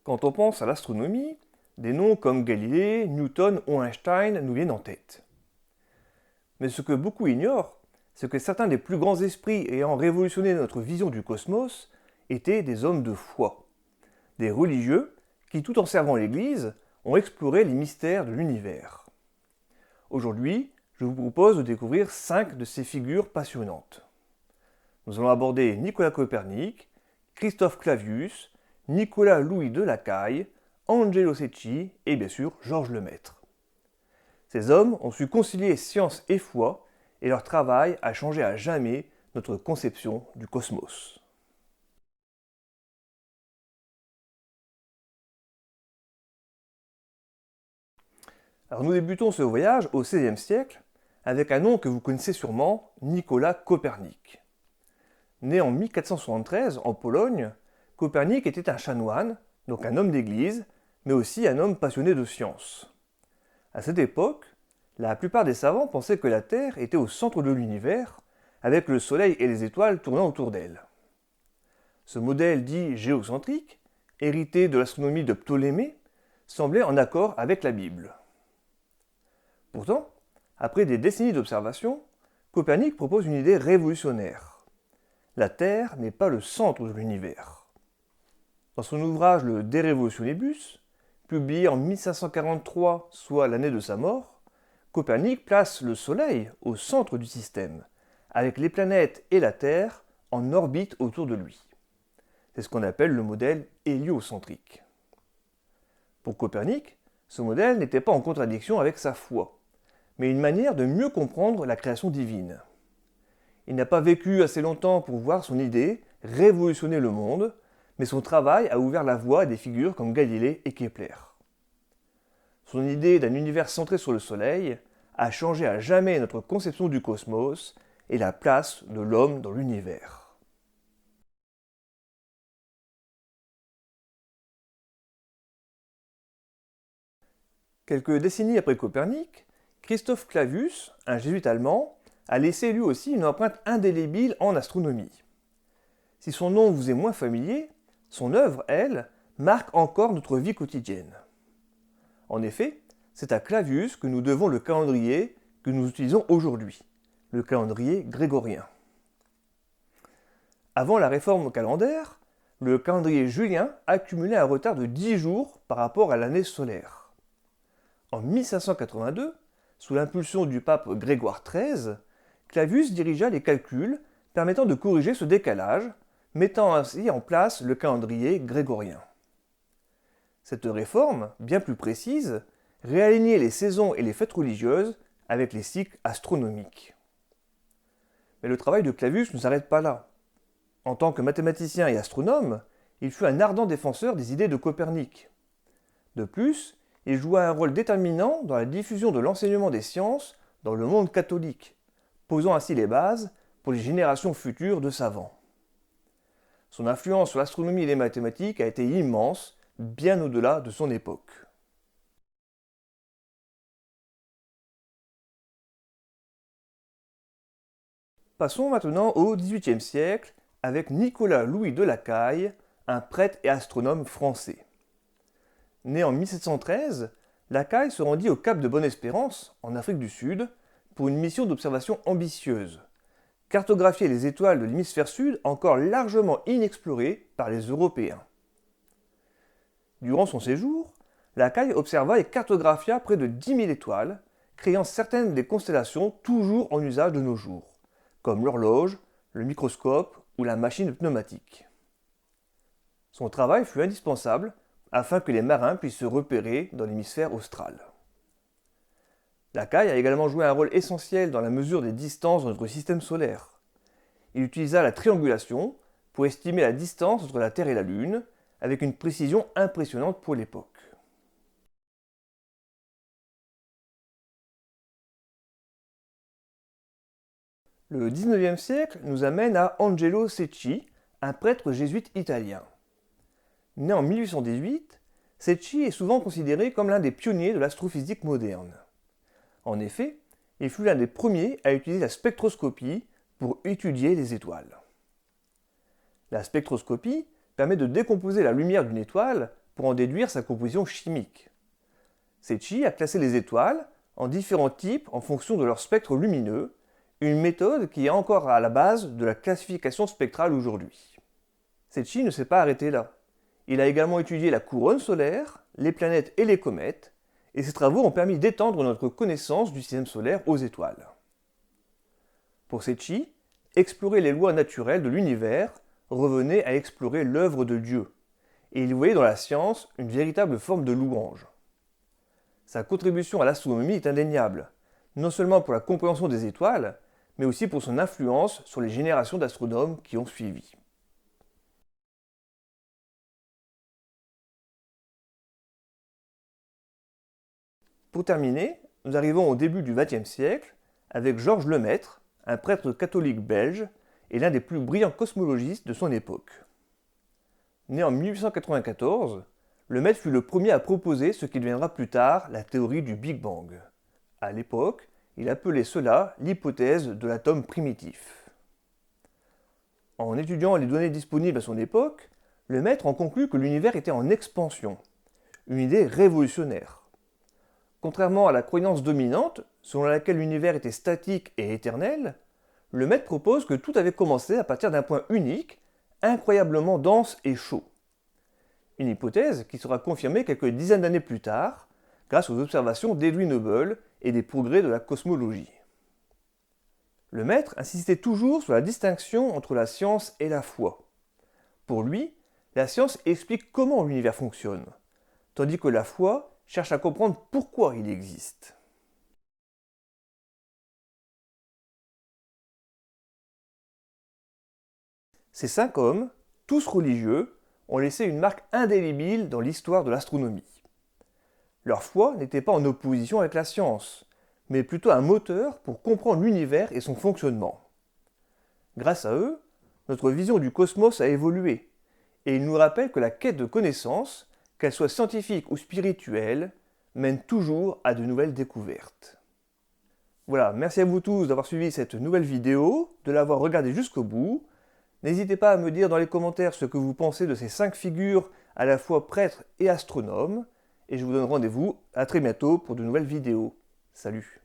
Quand on pense à l'astronomie, des noms comme Galilée, Newton ou Einstein nous viennent en tête. Mais ce que beaucoup ignorent, c'est que certains des plus grands esprits ayant révolutionné notre vision du cosmos étaient des hommes de foi, des religieux qui, tout en servant l'Église, ont exploré les mystères de l'univers. Aujourd'hui, je vous propose de découvrir 5 de ces figures passionnantes. Nous allons aborder Nicolas Copernic, Christophe Clavius, Nicolas Louis de Lacaille, Angelo Secchi et bien sûr Georges Lemaître. Ces hommes ont su concilier science et foi et leur travail a changé à jamais notre conception du cosmos. Alors nous débutons ce voyage au XVIe siècle avec un nom que vous connaissez sûrement, Nicolas Copernic. Né en 1473 en Pologne, Copernic était un chanoine, donc un homme d'église, mais aussi un homme passionné de science. À cette époque, la plupart des savants pensaient que la Terre était au centre de l'univers, avec le Soleil et les étoiles tournant autour d'elle. Ce modèle dit géocentrique, hérité de l'astronomie de Ptolémée, semblait en accord avec la Bible. Pourtant, après des décennies d'observation, Copernic propose une idée révolutionnaire. La Terre n'est pas le centre de l'univers. Dans son ouvrage Le De Revolutionibus, publié en 1543, soit l'année de sa mort, Copernic place le Soleil au centre du système, avec les planètes et la Terre en orbite autour de lui. C'est ce qu'on appelle le modèle héliocentrique. Pour Copernic, ce modèle n'était pas en contradiction avec sa foi, mais une manière de mieux comprendre la création divine. Il n'a pas vécu assez longtemps pour voir son idée révolutionner le monde, mais son travail a ouvert la voie à des figures comme Galilée et Kepler. Son idée d'un univers centré sur le Soleil a changé à jamais notre conception du cosmos et la place de l'homme dans l'univers. Quelques décennies après Copernic, Christophe Clavius, un jésuite allemand, a laissé lui aussi une empreinte indélébile en astronomie. Si son nom vous est moins familier, son œuvre, elle, marque encore notre vie quotidienne. En effet, c'est à Clavius que nous devons le calendrier que nous utilisons aujourd'hui, le calendrier grégorien. Avant la réforme calendaire, le calendrier julien accumulait un retard de 10 jours par rapport à l'année solaire. En 1582, sous l'impulsion du pape Grégoire XIII, Clavius dirigea les calculs permettant de corriger ce décalage, mettant ainsi en place le calendrier grégorien. Cette réforme, bien plus précise, réalignait les saisons et les fêtes religieuses avec les cycles astronomiques. Mais le travail de Clavius ne s'arrête pas là. En tant que mathématicien et astronome, il fut un ardent défenseur des idées de Copernic. De plus, il joua un rôle déterminant dans la diffusion de l'enseignement des sciences dans le monde catholique, posant ainsi les bases pour les générations futures de savants. Son influence sur l'astronomie et les mathématiques a été immense, bien au-delà de son époque. Passons maintenant au XVIIIe siècle avec Nicolas Louis de Lacaille, un prêtre et astronome français. Né en 1713, Lacaille se rendit au Cap de Bonne-Espérance, en Afrique du Sud, pour une mission d'observation ambitieuse, cartographier les étoiles de l'hémisphère sud encore largement inexplorées par les Européens. Durant son séjour, Lacaille observa et cartographia près de 10 000 étoiles, créant certaines des constellations toujours en usage de nos jours, comme l'horloge, le microscope ou la machine pneumatique. Son travail fut indispensable afin que les marins puissent se repérer dans l'hémisphère austral. Lacaille a également joué un rôle essentiel dans la mesure des distances dans notre système solaire. Il utilisa la triangulation pour estimer la distance entre la Terre et la Lune, avec une précision impressionnante pour l'époque. Le XIXe siècle nous amène à Angelo Secchi, un prêtre jésuite italien. Né en 1818, Secchi est souvent considéré comme l'un des pionniers de l'astrophysique moderne. En effet, il fut l'un des premiers à utiliser la spectroscopie pour étudier les étoiles. La spectroscopie permet de décomposer la lumière d'une étoile pour en déduire sa composition chimique. Secchi a classé les étoiles en différents types en fonction de leur spectre lumineux, une méthode qui est encore à la base de la classification spectrale aujourd'hui. Secchi ne s'est pas arrêté là. Il a également étudié la couronne solaire, les planètes et les comètes, et ses travaux ont permis d'étendre notre connaissance du système solaire aux étoiles. Pour Secchi, explorer les lois naturelles de l'univers revenait à explorer l'œuvre de Dieu, et il voyait dans la science une véritable forme de louange. Sa contribution à l'astronomie est indéniable, non seulement pour la compréhension des étoiles, mais aussi pour son influence sur les générations d'astronomes qui ont suivi. Pour terminer, nous arrivons au début du XXe siècle avec Georges Lemaître, un prêtre catholique belge et l'un des plus brillants cosmologistes de son époque. Né en 1894, Lemaître fut le premier à proposer ce qui deviendra plus tard la théorie du Big Bang. À l'époque, il appelait cela l'hypothèse de l'atome primitif. En étudiant les données disponibles à son époque, Lemaître en conclut que l'univers était en expansion, une idée révolutionnaire. Contrairement à la croyance dominante, selon laquelle l'univers était statique et éternel, Lemaître propose que tout avait commencé à partir d'un point unique, incroyablement dense et chaud. Une hypothèse qui sera confirmée quelques dizaines d'années plus tard, grâce aux observations d'Edwin Hubble et des progrès de la cosmologie. Lemaître insistait toujours sur la distinction entre la science et la foi. Pour lui, la science explique comment l'univers fonctionne, tandis que la foi cherche à comprendre pourquoi il existe. Ces 5 hommes, tous religieux, ont laissé une marque indélébile dans l'histoire de l'astronomie. Leur foi n'était pas en opposition avec la science, mais plutôt un moteur pour comprendre l'univers et son fonctionnement. Grâce à eux, notre vision du cosmos a évolué, et ils nous rappellent que la quête de connaissances, qu'elle soit scientifique ou spirituelle, mène toujours à de nouvelles découvertes. Voilà, merci à vous tous d'avoir suivi cette nouvelle vidéo, de l'avoir regardée jusqu'au bout. N'hésitez pas à me dire dans les commentaires ce que vous pensez de ces 5 figures à la fois prêtres et astronomes, et je vous donne rendez-vous à très bientôt pour de nouvelles vidéos. Salut!